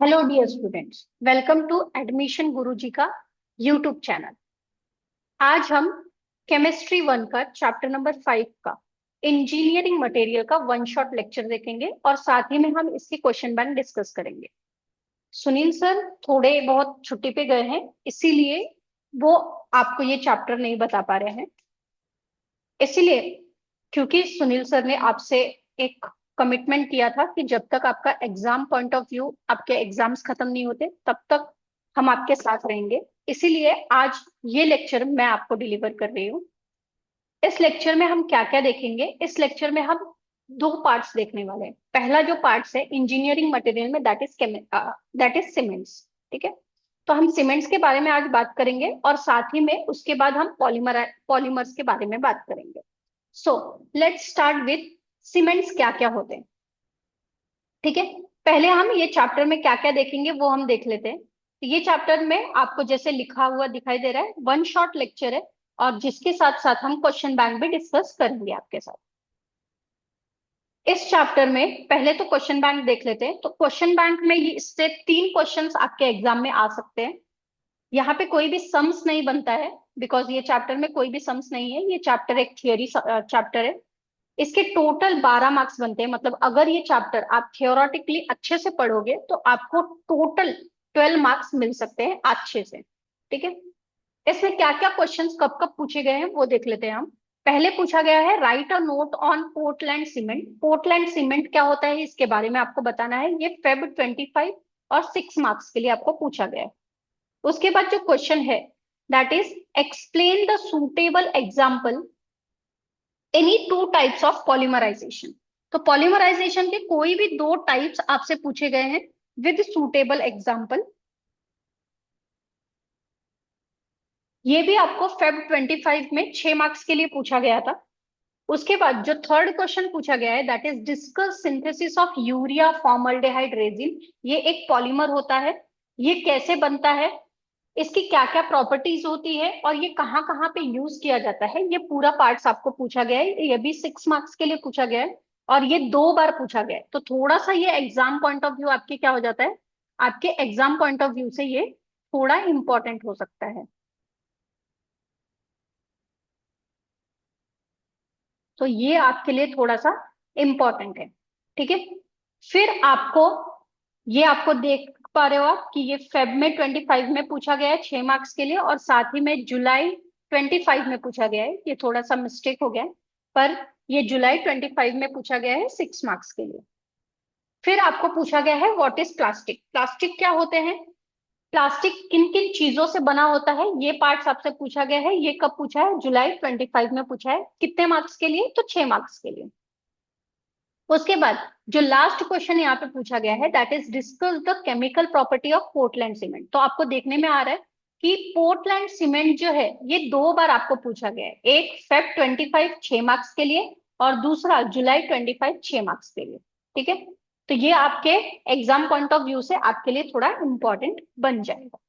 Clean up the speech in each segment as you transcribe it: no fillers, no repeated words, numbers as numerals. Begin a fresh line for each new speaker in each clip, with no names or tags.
Hello dear students, welcome to admission Guruji का YouTube channel. आज हम केमिस्ट्री वन का चैप्टर नंबर 5 का इंजीनियरिंग मटेरियल का वन शॉट लेक्चर देखेंगे और साथ ही में हम इसकी क्वेश्चन बैंक डिस्कस करेंगे। सुनील सर थोड़े बहुत छुट्टी पे गए हैं, इसीलिए वो आपको ये चैप्टर नहीं बता पा रहे हैं। इसीलिए क्योंकि सुनील सर ने आपसे एक कमिटमेंट किया था कि जब तक आपका एग्जाम पॉइंट ऑफ व्यू, आपके एग्जाम्स खत्म नहीं होते तब तक हम आपके साथ रहेंगे। इसीलिए आज ये लेक्चर मैं आपको डिलीवर कर रही हूँ। इस लेक्चर में हम क्या क्या देखेंगे? इस लेक्चर में हम दो पार्ट्स देखने वाले हैं। पहला जो पार्ट्स है इंजीनियरिंग मटेरियल में, दैट इज सीमेंट्स। ठीक है, तो हम सीमेंट्स के बारे में आज बात करेंगे और साथ ही में उसके बाद हम पॉलीमर्स के बारे में बात करेंगे। So let's start with cements क्या क्या होते हैं। ठीक है, पहले हम ये चैप्टर में क्या क्या देखेंगे वो हम देख लेते हैं। तो ये चैप्टर में आपको जैसे लिखा हुआ दिखाई दे रहा है, वन शॉट लेक्चर है और जिसके साथ साथ हम क्वेश्चन बैंक भी डिस्कस करेंगे आपके साथ। इस चैप्टर में पहले तो क्वेश्चन बैंक देख लेते हैं। तो क्वेश्चन बैंक में ये इससे 3 क्वेश्चंस आपके एग्जाम में आ सकते हैं। यहाँ पे कोई भी सम्स नहीं बनता है, बिकॉज ये चैप्टर में कोई भी सम्स नहीं है। ये चैप्टर एक थियोरी चैप्टर है। इसके टोटल 12 मार्क्स बनते हैं। मतलब अगर ये चैप्टर आप थियोरेटिकली अच्छे से पढ़ोगे तो आपको टोटल 12 मार्क्स मिल सकते हैं अच्छे से। ठीक है, इसमें क्या क्या क्वेश्चंस कब कब पूछे गए हैं वो देख लेते हैं हम। पहले पूछा गया है right a note on Portland cement. Portland cement क्या होता है इसके बारे में आपको बताना है। ये फेब 25 और 6 मार्क्स के लिए आपको पूछा गया है। उसके बाद जो क्वेश्चन है that is explain the suitable example any two types of polymerization. तो पॉलीमराइजेशन के कोई भी दो टाइप्स आपसे पूछे गए हैं विद सुटेबल एग्जाम्पल। ये भी आपको फेब 25 में 6 मार्क्स के लिए पूछा गया था। उसके बाद जो थर्ड क्वेश्चन पूछा गया है that is discuss synthesis of urea formaldehyde resin. ये एक पॉलीमर होता है, ये कैसे बनता है, इसकी क्या क्या प्रॉपर्टीज होती है और ये कहाँ पे यूज किया जाता है, ये पूरा पार्ट्स आपको पूछा गया है। ये भी 6 मार्क्स के लिए पूछा गया है और ये 2 बार पूछा गया है। तो थोड़ा सा ये एग्जाम पॉइंट ऑफ व्यू आपके क्या हो जाता है, आपके एग्जाम पॉइंट ऑफ व्यू से ये थोड़ा इंपॉर्टेंट हो सकता है। तो ये आपके लिए थोड़ा सा इंपॉर्टेंट है। ठीक है, फिर आपको ये आपको देख पा रहे हो आप कि ये फेब में 25 में पूछा गया है 6 मार्क्स के लिए और साथ ही में जुलाई 25 में पूछा गया है। ये थोड़ा सा मिस्टेक हो गया है, पर ये जुलाई 25 में पूछा गया है 6 मार्क्स के लिए। फिर आपको पूछा गया है व्हाट इज प्लास्टिक। प्लास्टिक क्या होते हैं, प्लास्टिक किन किन चीजों से बना होता है, ये पार्ट्स आपसे पूछा गया है। ये कब पूछा है, जुलाई 25 में पूछा है। कितने मार्क्स के लिए, तो 6 मार्क्स के लिए। उसके बाद जो लास्ट क्वेश्चन यहाँ पे पूछा गया है that is discuss the chemical property of Portland cement. तो आपको देखने में आ रहा है कि पोर्टलैंड सीमेंट जो है ये 2 बार आपको पूछा गया है। एक फेब 25 6 मार्क्स के लिए और दूसरा जुलाई 25 6 मार्क्स के लिए। ठीक है, तो ये आपके एग्जाम पॉइंट ऑफ व्यू से आपके लिए थोड़ा इंपॉर्टेंट बन जाएगा।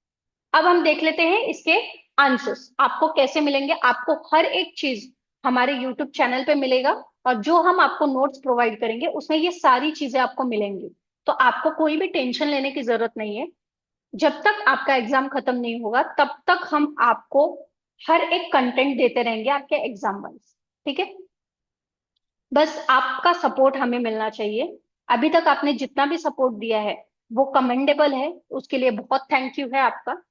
अब हम देख लेते हैं इसके आंसर्स आपको कैसे मिलेंगे। आपको हर एक चीज हमारे यूट्यूब चैनल पे मिलेगा और जो हम आपको नोट्स प्रोवाइड करेंगे उसमें ये सारी चीजें आपको मिलेंगी। तो आपको कोई भी टेंशन लेने की जरूरत नहीं है। जब तक आपका एग्जाम खत्म नहीं होगा तब तक हम आपको हर एक कंटेंट देते रहेंगे आपके एग्जाम वाइज। ठीक है, बस आपका सपोर्ट हमें मिलना चाहिए। अभी तक आपने जितना भी सपोर्ट दिया है वो कमेंडेबल है, उसके लिए बहुत थैंक यू है आपका।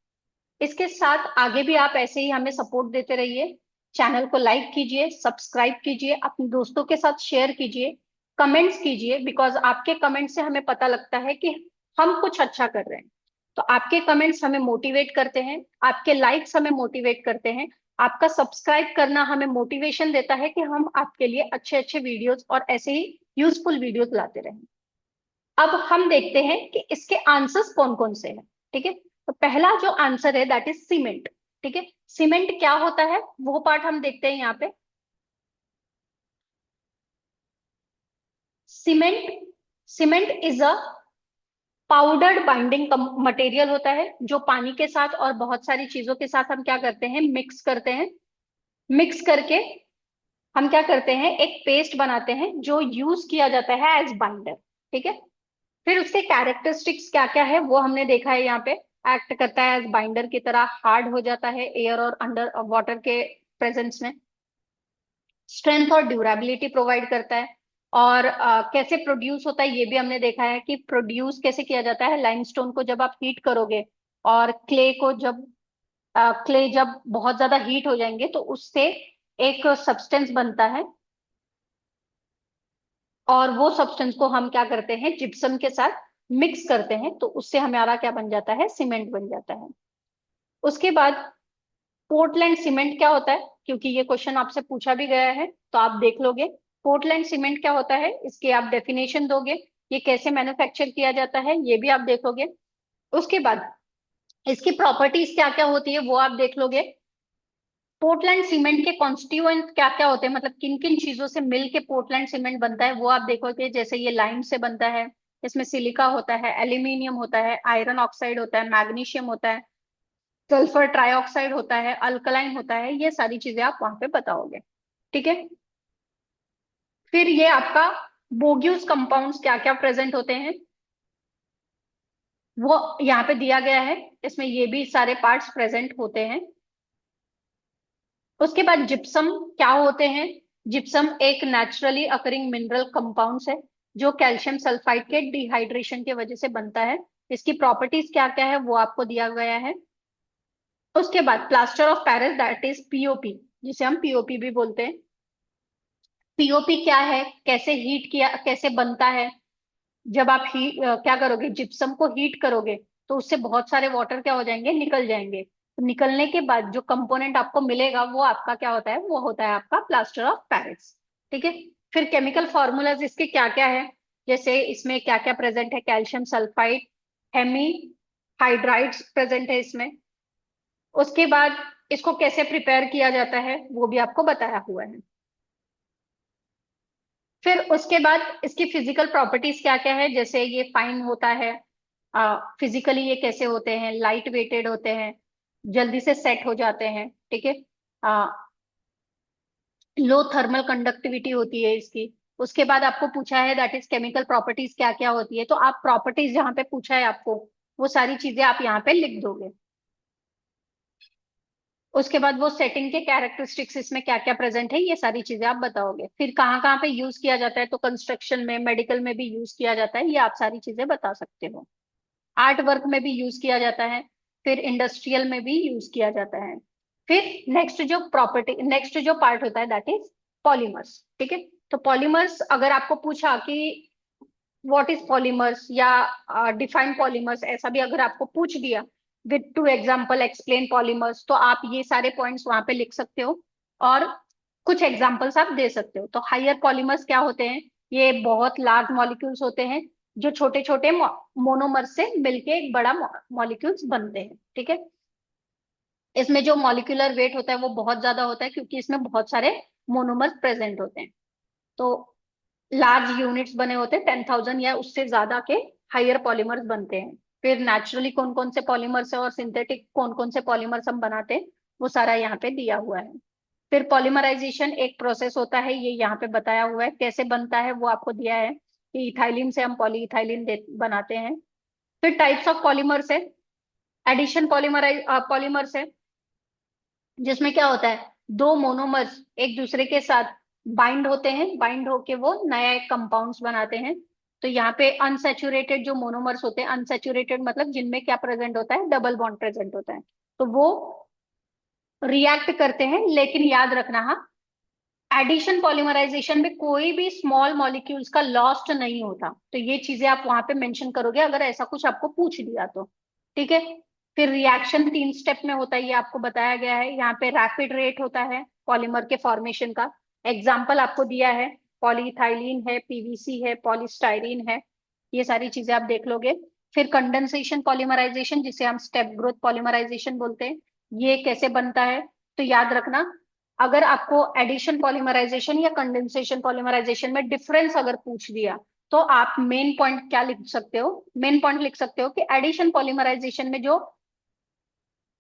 इसके साथ आगे भी आप ऐसे ही हमें सपोर्ट देते रहिए। चैनल को लाइक कीजिए, सब्सक्राइब कीजिए, अपने दोस्तों के साथ शेयर कीजिए, कमेंट्स कीजिए, बिकॉज आपके कमेंट से हमें पता लगता है कि हम कुछ अच्छा कर रहे हैं। तो आपके कमेंट्स हमें मोटिवेट करते हैं, आपके लाइक्स हमें मोटिवेट करते हैं, आपका सब्सक्राइब करना हमें मोटिवेशन देता है कि हम आपके लिए अच्छे अच्छे वीडियोस और ऐसे ही यूजफुल वीडियोस लाते रहें। अब हम देखते हैं कि इसके आंसर्स कौन कौन से हैं। ठीक है, तो पहला जो आंसर है दैट इज सीमेंट। ठीक है, सीमेंट क्या होता है वो पार्ट हम देखते हैं यहाँ पे। Cement cement is a powdered binding material होता है जो पानी के साथ और बहुत सारी चीजों के साथ हम क्या करते हैं, मिक्स करते हैं। मिक्स करके हम क्या करते हैं, एक पेस्ट बनाते हैं जो यूज किया जाता है एज बाइंडर। ठीक है, फिर उसके कैरेक्टरिस्टिक्स क्या क्या है वो हमने देखा है यहाँ पे। एक्ट करता है एज बाइंडर की तरह, हार्ड हो जाता है एयर और अंडर वाटर के प्रेजेंस में, स्ट्रेंथ और ड्यूरेबिलिटी प्रोवाइड करता है। और कैसे प्रोड्यूस होता है ये भी हमने देखा है कि प्रोड्यूस कैसे किया जाता है। लाइमस्टोन को जब आप हीट करोगे और क्ले को जब क्ले जब बहुत ज्यादा हीट हो जाएंगे तो उससे एक सब्सटेंस बनता है, और वो सब्सटेंस को हम क्या करते हैं, जिप्सम के साथ मिक्स करते हैं, तो उससे हमारा क्या बन जाता है, सीमेंट बन जाता है। उसके बाद पोर्टलैंड सीमेंट क्या होता है, क्योंकि ये क्वेश्चन आपसे पूछा भी गया है तो आप देख लोगे। पोर्टलैंड सीमेंट क्या होता है, इसके आप डेफिनेशन दोगे, ये कैसे मैन्युफैक्चर किया जाता है ये भी आप देखोगे। उसके बाद इसकी प्रॉपर्टीज क्या क्या होती है वो आप देख लोगे। पोर्टलैंड सीमेंट के कॉन्स्टिट्यूएंट क्या क्या होते हैं, मतलब किन किन चीजों से मिल के पोर्टलैंड सीमेंट बनता है वो आप देखोगे। जैसे ये लाइम से बनता है, इसमें सिलिका होता है, एल्यूमिनियम होता है, आयरन ऑक्साइड होता है, मैग्नीशियम होता है, सल्फर ट्राइऑक्साइड होता है, अल्कलाइन होता है, ये सारी चीजें आप वहां पे बताओगे। ठीक है। फिर ये आपका बोग्यूस कंपाउंड्स क्या क्या प्रेजेंट होते हैं वो यहाँ पे दिया गया है, इसमें ये भी सारे पार्ट्स प्रेजेंट होते हैं। उसके बाद जिप्सम क्या होते हैं। जिप्सम एक नेचुरली अकरिंग मिनरल कंपाउंड्स है जो कैल्शियम सल्फाइड के डिहाइड्रेशन की वजह से बनता है। इसकी प्रॉपर्टीज क्या क्या है वो आपको दिया गया है। उसके बाद plaster of Paris that is POP, जिसे हम पीओपी भी बोलते हैं। पीओपी क्या है, कैसे हीट किया, कैसे बनता है। जब आप क्या करोगे, जिप्सम को हीट करोगे तो उससे बहुत सारे वाटर क्या हो जाएंगे, निकल जाएंगे। तो निकलने के बाद जो कंपोनेंट आपको मिलेगा वो आपका क्या होता है, वो होता है आपका प्लास्टर ऑफ पेरिस। ठीक है। फिर केमिकल फॉर्मूलाज इसके क्या क्या है, जैसे इसमें क्या क्या प्रेजेंट है, calcium sulphide, hemi hydrides present है इसमें। उसके बाद इसको कैसे प्रिपेयर किया जाता है वो भी आपको बताया हुआ है। फिर उसके बाद इसकी फिजिकल प्रॉपर्टीज क्या क्या है, जैसे ये फाइन होता है, फिजिकली ये कैसे होते हैं, लाइट वेटेड होते हैं, जल्दी से सेट हो जाते हैं। ठीक है। लो थर्मल कंडक्टिविटी होती है इसकी। उसके बाद आपको पूछा है दैट इज केमिकल प्रॉपर्टीज क्या क्या होती है, तो आप प्रॉपर्टीज जहाँ पे पूछा है आपको वो सारी चीजें आप यहाँ पे लिख दोगे। उसके बाद वो सेटिंग के कैरेक्टरिस्टिक्स इसमें क्या क्या प्रेजेंट है ये सारी चीजें आप बताओगे। फिर कहाँ कहाँ पे यूज किया जाता है, तो कंस्ट्रक्शन में, मेडिकल में भी यूज किया जाता है, ये आप सारी चीजें बता सकते हो। आर्ट वर्क में भी यूज किया जाता है, फिर इंडस्ट्रियल में भी यूज किया जाता है। फिर नेक्स्ट जो पार्ट होता है दैट इज पॉलीमर्स। ठीक है। तो पॉलीमर्स अगर आपको पूछा कि व्हाट इज पॉलीमर्स या डिफाइन पॉलीमर्स, ऐसा भी अगर आपको पूछ दिया with two example explain polymers, तो आप ये सारे पॉइंट्स वहां पे लिख सकते हो और कुछ एग्जाम्पल्स आप दे सकते हो। तो हायर पॉलीमर्स क्या होते हैं, ये बहुत लार्ज मॉलिक्यूल्स होते हैं जो छोटे छोटे मोनोमर्स से मिलके एक बड़ा मॉलिक्यूल्स बनते हैं। ठीक है। इसमें जो मॉलिक्यूलर वेट होता है वो बहुत ज्यादा होता है क्योंकि इसमें बहुत सारे मोनोमर्स प्रेजेंट होते हैं। तो लार्ज यूनिट्स बने होते हैं, 10,000 या उससे ज्यादा के हायर पॉलीमर्स बनते हैं। फिर नेचुरली कौन कौन से पॉलीमर्स है और सिंथेटिक कौन कौन से पॉलीमर्स हम बनाते हैं वो सारा यहाँ पे दिया हुआ है। फिर पॉलीमराइजेशन एक प्रोसेस होता है, ये यहाँ पे बताया हुआ है कैसे बनता है, वो आपको दिया है कि इथाइलिन से हम पॉलीइथाइलिन बनाते हैं। फिर टाइप्स ऑफ पॉलीमर्स है, एडिशन पॉलीमर्स है, जिसमें क्या होता है, दो मोनोमर्स एक दूसरे के साथ बाइंड होते हैं, बाइंड होके वो नया एक कंपाउंड्स बनाते हैं। तो यहाँ पे अनसैचुरेटेड जो मोनोमर्स होते हैं, अनसैचुरेटेड मतलब जिनमें क्या प्रेजेंट होता है, डबल बॉन्ड प्रेजेंट होता है, तो वो रिएक्ट करते हैं। लेकिन याद रखना, हाँ, एडिशन पॉलीमराइजेशन में कोई भी स्मॉल मॉलिक्यूल्स का लॉस्ट नहीं होता, तो ये चीजें आप वहां पे मेंशन करोगे अगर ऐसा कुछ आपको पूछ दिया तो। ठीक है। फिर रिएक्शन 3 स्टेप में होता है, ये आपको बताया गया है। यहाँ पे रैपिड रेट होता है पॉलीमर के फॉर्मेशन का, एग्जाम्पल आपको दिया है, पॉलीइथाइलिन है, पीवीसी है, पॉलीस्टाइरीन है, ये सारी चीजें आप देख लोगे। फिर कंडेंसेशन पॉलीमराइजेशन जिसे हम स्टेप ग्रोथ पॉलीमराइजेशन बोलते हैं, ये कैसे बनता है, तो याद रखना, अगर आपको एडिशन पॉलीमराइजेशन या कंडेंसेशन पॉलीमराइजेशन में डिफरेंस अगर पूछ दिया तो आप मेन पॉइंट क्या लिख सकते हो, मेन पॉइंट लिख सकते हो कि एडिशन पॉलीमराइजेशन में जो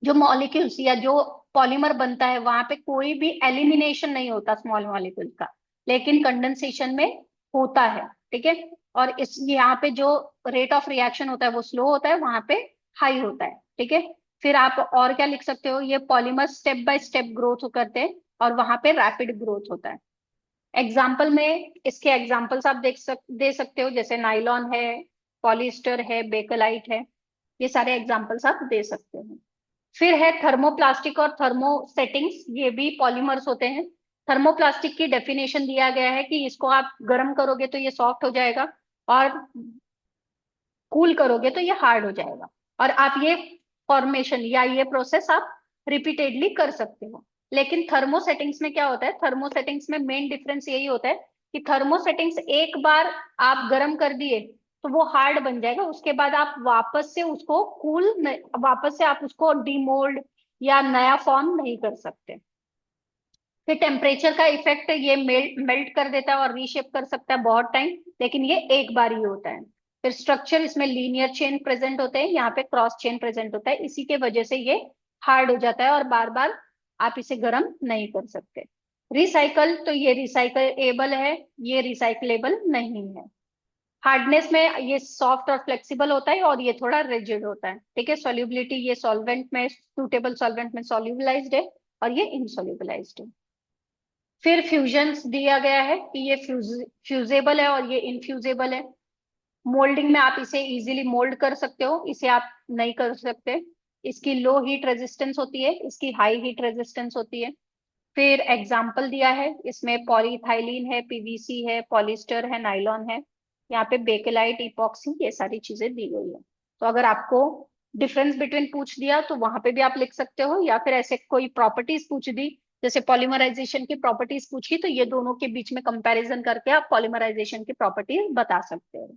जो मॉलिक्यूल्स या जो पॉलीमर बनता है वहां पे कोई भी एलिमिनेशन नहीं होता स्मॉल मॉलिक्यूल का, लेकिन कंडेंसेशन में होता है। ठीक है। और इस यहाँ पे जो रेट ऑफ रिएक्शन होता है वो स्लो होता है, वहां पे हाई होता है। ठीक है, फिर आप और क्या लिख सकते हो, ये polymer step by step growth करते हैं और वहां पे रैपिड ग्रोथ होता है। एग्जाम्पल में इसके एग्जाम्पल्स आप दे सकते हो, जैसे नाइलॉन है, पॉलिस्टर है, बेकलाइट है, ये सारे एग्जाम्पल्स आप दे सकते हो। फिर है थर्मोप्लास्टिक और थर्मोसेटिंग्स, ये भी पॉलीमर्स होते हैं। थर्मोप्लास्टिक की डेफिनेशन दिया गया है कि इसको आप गर्म करोगे तो ये सॉफ्ट हो जाएगा, और कूल करोगे तो ये हार्ड हो जाएगा, और आप ये फॉर्मेशन या ये प्रोसेस आप रिपीटेडली कर सकते हो। लेकिन थर्मो सेटिंग्स में क्या होता है, थर्मो सेटिंग्स में मेन डिफरेंस यही होता है कि थर्मो सेटिंग्स एक बार आप गर्म कर दिए तो वो हार्ड बन जाएगा, उसके बाद आप वापस से उसको वापस से आप उसको डीमोल्ड या नया फॉर्म नहीं कर सकते। फिर टेम्परेचर का इफेक्ट, ये मेल्ट कर देता है और रीशेप कर सकता है बहुत टाइम, लेकिन ये एक बार ही होता है। फिर स्ट्रक्चर, इसमें लीनियर चेन प्रेजेंट होते हैं, यहाँ पे क्रॉस चेन प्रेजेंट होता है, इसी के वजह से ये हार्ड हो जाता है और बार बार आप इसे गर्म नहीं कर सकते। रिसाइकल, तो ये रिसाइकलेबल है, ये रिसाइकलेबल नहीं है। हार्डनेस में ये सॉफ्ट और फ्लेक्सिबल होता है और ये थोड़ा रिजिड होता है। ठीक है, सॉल्युबिलिटी, ये सॉल्वेंट में, सूटेबल सॉल्वेंट में सॉल्युबलाइज्ड है और ये इनसॉल्युबलाइज्ड है। फिर फ्यूजन्स दिया गया है कि ये फ्यूजेबल है और ये इनफ्यूजेबल है। मोल्डिंग में आप इसे इजीली मोल्ड कर सकते हो, इसे आप नहीं कर सकते। इसकी लो हीट रेजिस्टेंस होती है, इसकी हाई हीट रेजिस्टेंस होती है। फिर एग्जाम्पल दिया है, इसमें पॉलीथाइलीन है, पीवीसी है, पॉलिस्टर है, नाइलॉन है, यहाँ पे बेकेलाइट, इपॉक्सी, ये सारी चीजें दी गई है। तो अगर आपको डिफरेंस बिटवीन पूछ दिया तो वहां पे भी आप लिख सकते हो, या फिर ऐसे कोई प्रॉपर्टीज पूछ दी, जैसे पॉलीमराइजेशन की प्रॉपर्टीज पूछी, तो ये दोनों के बीच में कंपैरिजन करके आप पॉलीमराइजेशन की प्रॉपर्टी बता सकते हो।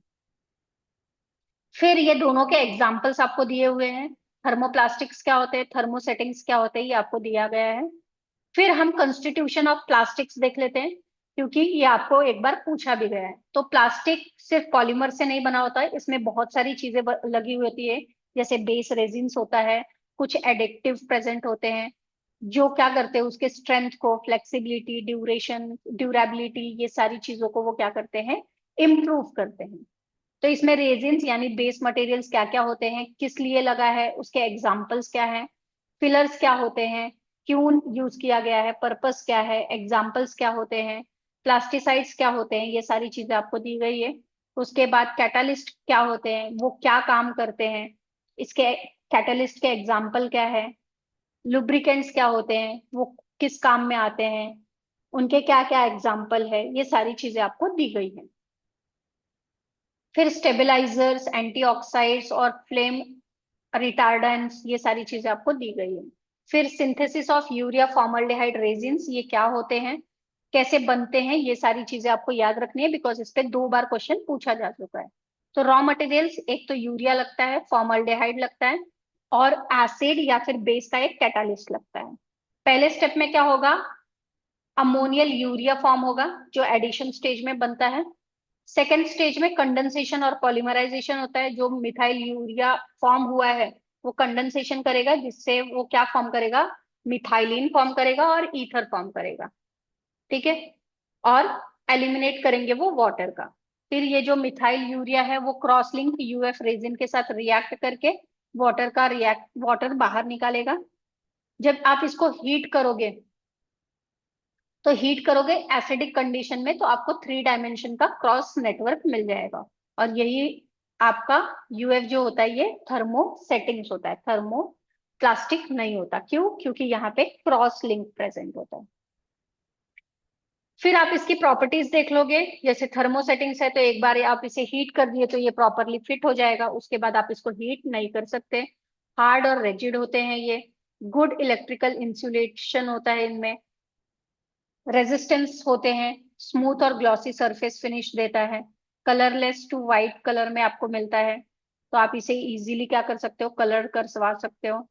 फिर ये दोनों के एग्जाम्पल्स आपको दिए हुए हैं, थर्मोप्लास्टिक्स क्या होते हैं, थर्मोसेटिंग्स क्या होते हैं, ये आपको दिया गया है। फिर हम कंस्टिट्यूशन ऑफ प्लास्टिक्स देख लेते हैं, क्योंकि ये आपको एक बार पूछा भी गया है। तो प्लास्टिक सिर्फ पॉलीमर से नहीं बना होता है, इसमें बहुत सारी चीजें लगी हुई होती है, जैसे बेस रेजिन्स होता है, कुछ एडिक्टिव प्रेजेंट होते हैं, जो क्या करते हैं उसके स्ट्रेंथ को, फ्लेक्सिबिलिटी, ड्यूरेशन, ड्यूरेबिलिटी, ये सारी चीजों को वो क्या करते हैं, इम्प्रूव करते हैं। तो इसमें रेजिन्स यानी बेस मटेरियल्स क्या क्या होते हैं, किस लिए लगा है, उसके एग्जाम्पल्स क्या हैं, फिलर्स क्या होते हैं, क्यों यूज किया गया है, पर्पस क्या है, एग्जाम्पल्स क्या होते हैं, प्लास्टिसाइड्स क्या होते हैं, ये सारी चीजें आपको दी गई है। उसके बाद कैटालिस्ट क्या होते हैं, वो क्या काम करते हैं, इसके कैटालिस्ट के एग्जाम्पल क्या है, लुब्रिकेंट्स क्या होते हैं, वो किस काम में आते हैं, उनके क्या क्या एग्जाम्पल है, ये सारी चीजें आपको दी गई है। फिर स्टेबलाइजर्स, एंटीऑक्साइड्स और फ्लेम रिटार्डेंट्स, ये सारी चीजें आपको दी गई है। फिर synthesis of urea formaldehyde resins, ये क्या होते हैं, कैसे बनते हैं, ये सारी चीजें आपको याद रखनी है, बिकॉज इस पे 2 बार क्वेश्चन पूछा जा चुका है। तो रॉ मटेरियल्स, एक तो यूरिया लगता है, फॉर्मल्डिहाइड लगता है, और एसिड या फिर बेस का एक कैटालिस्ट लगता है। पहले स्टेप में क्या होगा, अमोनियल यूरिया फॉर्म होगा जो एडिशन स्टेज में बनता है। सेकेंड स्टेज में कंडेंसेशन और पॉलीमराइजेशन होता है, जो मिथाइल यूरिया फॉर्म हुआ है वो कंडेंसेशन करेगा, जिससे वो क्या फॉर्म करेगा, मिथाइलिन फॉर्म करेगा और ईथर फॉर्म करेगा। ठीक है, और एलिमिनेट करेंगे वो वाटर का। फिर ये जो मिथाइल यूरिया है वो क्रॉस लिंक यूएफ रेजिन के साथ रिएक्ट करके वाटर बाहर निकालेगा। जब आप इसको हीट करोगे, तो हीट करोगे एसिडिक कंडीशन में, तो आपको 3 डायमेंशन का क्रॉस नेटवर्क मिल जाएगा। और यही आपका यूएफ जो होता है ये थर्मो सेटिंग्स होता है, थर्मो प्लास्टिक नहीं होता। क्यों, क्योंकि यहाँ पे क्रॉस लिंक प्रेजेंट होता है। फिर आप इसकी प्रॉपर्टीज देख लोगे, जैसे थर्मो सेटिंग्स है तो एक बार आप इसे हीट कर दिए तो ये प्रॉपरली फिट हो जाएगा, उसके बाद आप इसको हीट नहीं कर सकते। हार्ड और रिजिड होते हैं ये, गुड इलेक्ट्रिकल इंसुलेशन होता है इनमें, रेजिस्टेंस होते हैं, स्मूथ और ग्लॉसी सरफेस फिनिश देता है, कलरलेस टू वाइट कलर में आपको मिलता है, तो आप इसे इजीली क्या कर सकते हो, कलर कर सवार सकते हो।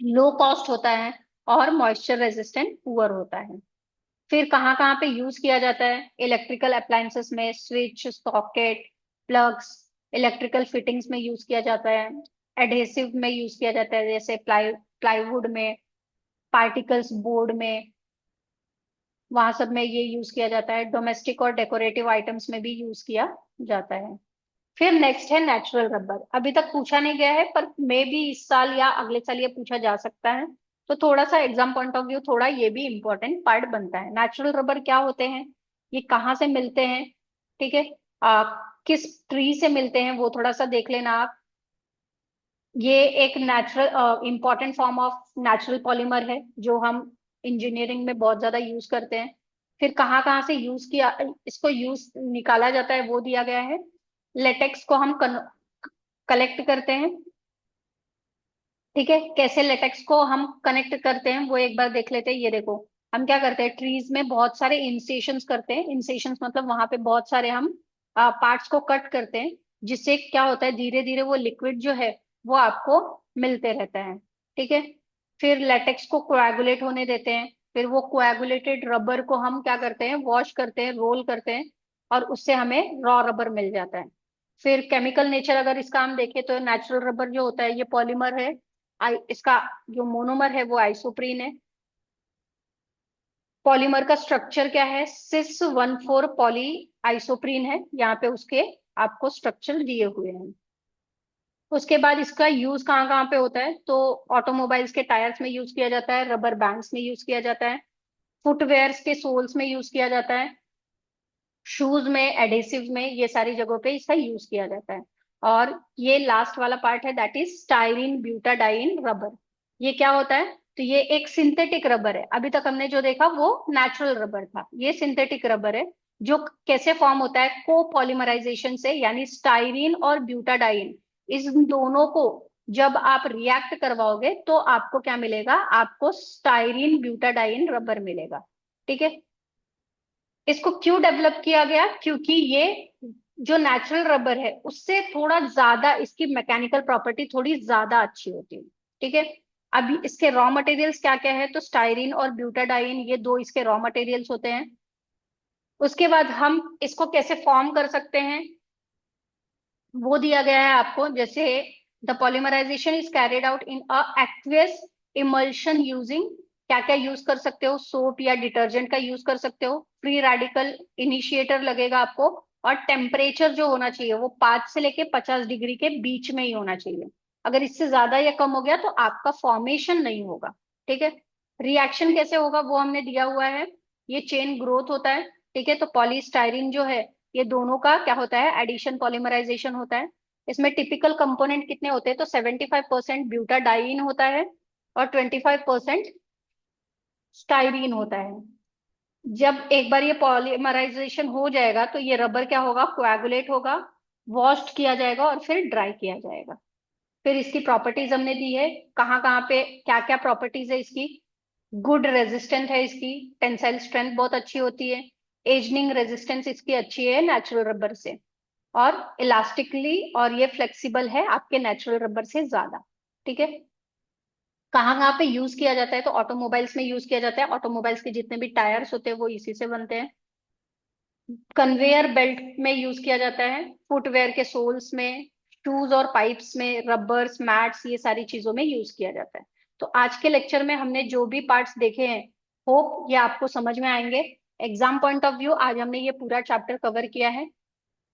लो कॉस्ट होता है और मॉइस्चर रेजिस्टेंट पुअर होता है। फिर कहाँ कहाँ पे यूज किया जाता है, इलेक्ट्रिकल अप्लायंसेस में, switch, socket, plugs, electrical fittings में यूज किया जाता है, एडहेसिव में यूज किया जाता है, जैसे प्लाईवुड में, पार्टिकल्स बोर्ड में, वहां सब में ये यूज किया जाता है। डोमेस्टिक और डेकोरेटिव आइटम्स में भी यूज किया जाता है। फिर नेक्स्ट है नेचुरल रबर। अभी तक पूछा नहीं गया है, पर मे भी इस साल या अगले साल ये पूछा जा सकता है। तो थोड़ा सा एग्जाम पॉइंट ऑफ व्यू थोड़ा ये भी इम्पोर्टेंट पार्ट बनता है। नेचुरल रबर क्या होते हैं, ये कहाँ से मिलते हैं, ठीक है, किस ट्री से मिलते हैं, वो थोड़ा सा देख लेना आप। ये एक natural important form of natural polymer है जो हम इंजीनियरिंग में बहुत ज्यादा यूज करते हैं। फिर कहाँ कहाँ से यूज किया, इसको यूज निकाला जाता है वो दिया गया है। लेटेक्स को हम कलेक्ट करते हैं, ठीक है। कैसे लेटेक्स को हम कनेक्ट करते हैं वो एक बार देख लेते हैं। ये देखो, हम क्या करते हैं, ट्रीज में बहुत सारे इंसेशंस करते हैं। इंसेशंस मतलब वहां पे बहुत सारे हम पार्ट्स को कट करते हैं, जिससे क्या होता है, धीरे धीरे वो लिक्विड जो है वो आपको मिलते रहता है, ठीक है। फिर लेटेक्स को कोएगुलेट होने देते हैं। फिर वो कोएगुलेटेड रबर को हम क्या करते हैं, वॉश करते हैं, रोल करते हैं, और उससे हमें रॉ रबर मिल जाता है। फिर केमिकल नेचर अगर इसका हम देखें तो नेचुरल रबर जो होता है ये पॉलीमर है। इसका जो मोनोमर है वो आइसोप्रीन है। पॉलीमर का स्ट्रक्चर क्या है, सिस 1,4 पॉली आइसोप्रीन है, यहाँ पे उसके आपको स्ट्रक्चर दिए हुए हैं। उसके बाद इसका यूज कहाँ कहाँ पे होता है, तो ऑटोमोबाइल्स के टायर्स में यूज किया जाता है, रबर बैंड्स में यूज किया जाता है, फुटवेयर्स के सोल्स में यूज किया जाता है, शूज में, एडेसिव में, ये सारी जगहों पे इसका यूज किया जाता है। और ये लास्ट वाला पार्ट है, that is styrene butadiene rubber. ये क्या होता है, तो ये एक सिंथेटिक रबर है। अभी तक हमने जो देखा वो नेचुरल रबर था, ये सिंथेटिक रबर है जो कैसे फॉर्म होता है, कोपॉलीमराइजेशन से, यानी स्टाइरिन और ब्यूटाडाइन, इस दोनों को जब आप रिएक्ट करवाओगे तो आपको क्या मिलेगा, आपको स्टाइरिन ब्यूटाडाइन रबर मिलेगा, ठीक है। इसको क्यों डेवलप किया गया, क्योंकि ये जो नेचुरल रबर है उससे थोड़ा ज्यादा इसकी मैकेनिकल प्रॉपर्टी थोड़ी ज्यादा अच्छी होती है, ठीक है। अभी इसके रॉ मटेरियल्स क्या क्या है, तो स्टाइरिन और ब्यूटाडाइन ये दो इसके रॉ मटेरियल्स होते हैं। उसके बाद हम इसको कैसे फॉर्म कर सकते हैं वो दिया गया है आपको। जैसे the polymerization is carried out in a aqueous emulsion using, क्या क्या यूज कर सकते हो, सोप या डिटर्जेंट का यूज कर सकते हो। फ्री रेडिकल इनिशिएटर लगेगा आपको, और टेम्परेचर जो होना चाहिए वो 5 से लेके 50 डिग्री के बीच में ही होना चाहिए। अगर इससे ज्यादा या कम हो गया तो आपका फॉर्मेशन नहीं होगा, ठीक है। रिएक्शन कैसे होगा वो हमने दिया हुआ है। ये चेन ग्रोथ होता है, ठीक है। तो पॉलीस्टाइरिन जो है, ये दोनों का क्या होता है, एडिशन पॉलीमराइजेशन होता है। इसमें टिपिकल कंपोनेंट कितने होते हैं, तो 75% ब्यूटाडाइन होता है और 25% स्टाइरीन होता है। जब एक बार ये पॉलीमराइजेशन हो जाएगा तो ये रबर क्या होगा, कोएगुलेट होगा, वॉश्ड किया जाएगा और फिर ड्राई किया जाएगा। फिर इसकी प्रॉपर्टीज हमने दी है, कहाँ कहाँ पे क्या क्या प्रॉपर्टीज है इसकी। गुड रेजिस्टेंट है इसकी, टेंसाइल स्ट्रेंथ बहुत अच्छी होती है, एजनिंग रेजिस्टेंस इसकी अच्छी है नेचुरल रबर से, और इलास्टिकली और ये फ्लेक्सिबल है आपके नेचुरल रबर से ज्यादा, ठीक है। कहाँ कहाँ पे यूज किया जाता है, तो ऑटोमोबाइल्स में यूज किया जाता है। ऑटोमोबाइल्स के जितने भी टायर्स होते हैं वो इसी से बनते हैं। कन्वेयर बेल्ट में यूज किया जाता है, फुटवेयर के सोल्स में, शूज और पाइप्स में, रबर्स, मैट्स, ये सारी चीजों में यूज किया जाता है। तो आज के लेक्चर में हमने जो भी पार्ट्स देखे हैं, होप ये आपको समझ में आएंगे। एग्जाम पॉइंट ऑफ व्यू आज हमने ये पूरा चैप्टर कवर किया है।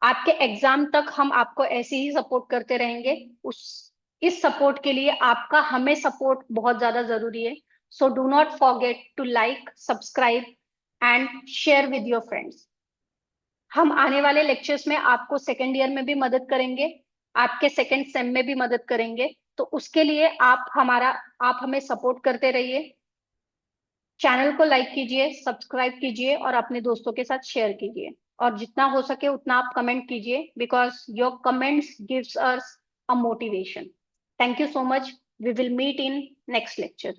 आपके एग्जाम तक हम आपको ऐसे ही सपोर्ट करते रहेंगे। उस इस सपोर्ट के लिए आपका हमें सपोर्ट बहुत ज्यादा जरूरी है। So do not forget to like, subscribe and share with your friends. हम आने वाले लेक्चर्स में आपको सेकेंड ईयर में भी मदद करेंगे, आपके सेकेंड सेम में भी मदद करेंगे। तो उसके लिए आप हमें सपोर्ट करते रहिए। चैनल को लाइक कीजिए, सब्सक्राइब कीजिए और अपने दोस्तों के साथ शेयर कीजिए। और जितना हो सके उतना आप कमेंट कीजिए, because your comments gives us a motivation. Thank you so much. We will meet in next lecture.